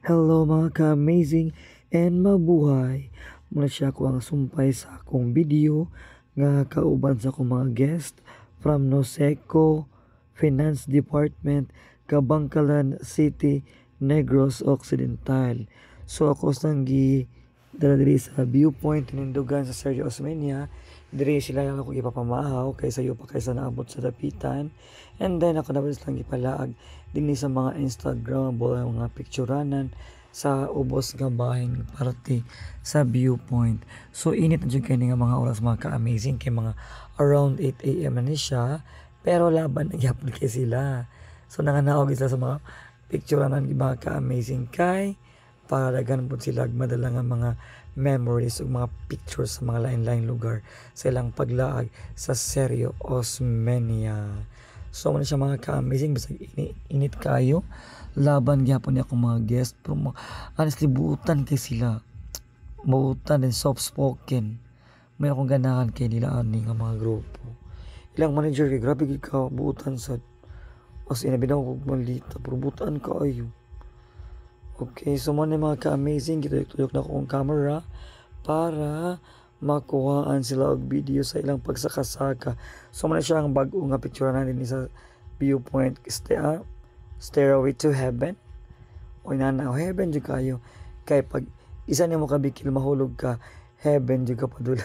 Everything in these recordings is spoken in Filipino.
Hello mga ka-amazing and mabuhay. Muna siya ko ang sumpay sa akong video nga kauban sa akong mga guest from Noseco Finance Department, Kabangkalan City, Negros Occidental. So ako sang dala diri sa viewpoint Nindugan sa Sergio Osmeña. Diri sila lang ako ipapamahaw kaysa iyo pa kaysa naabot sa dapitan. And then ako naman lang ipalaag dinhi sa mga Instagramable mga picturanan sa ubos nga bahing parte sa viewpoint. So init na jud kay nga mga oras mga ka-amazing kay mga around 8 AM na ni siya, pero laban na gyapon kay sila. So nanganaog sila sa mga picturanan mga ka-amazing kay para daghan po sila madala nga mga memories o mga pictures sa mga lain-lain lugar sa ilang paglaag sa Sergio Osmeña. So man siya mga ka-amazing, basta init kayo laban gyapon ni akong mga guest, pero honestly buutan kay sila, buutan and soft spoken. May akong ganahan kay nila ani nga mga grupo. Ilang manager kay grabe gid ka buutan sa as inabinaw kog malita, pero buutan kaayo. Okay, so mo mga ka-amazing, gituyok-tuyok na akong camera para makuhaan sila og video sa ilang pagsakasaka. So man siya ang bag-o nga picture na din sa viewpoint Stairway to Heaven. O inanaw heaven jud kayo kay pag isa nimo ka bikil mahulog ka, heaven jud ka padula.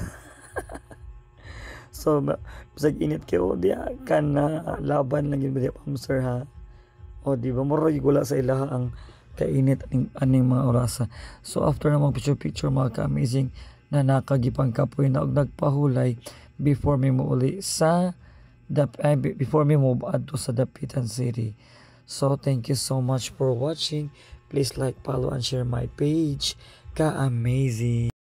So bisag init kay o diya kan laban lang yun ba sir ha. O di ba moro gula sa ilaha ang kainit aning mga orasa. So after na picture mga ka-amazing na nakagipang kapoy na og nagpahulay before mi muuli sa before mi move adto sa Dapitan City. So thank you so much for watching. Please like, follow and share my page. Ka-amazing.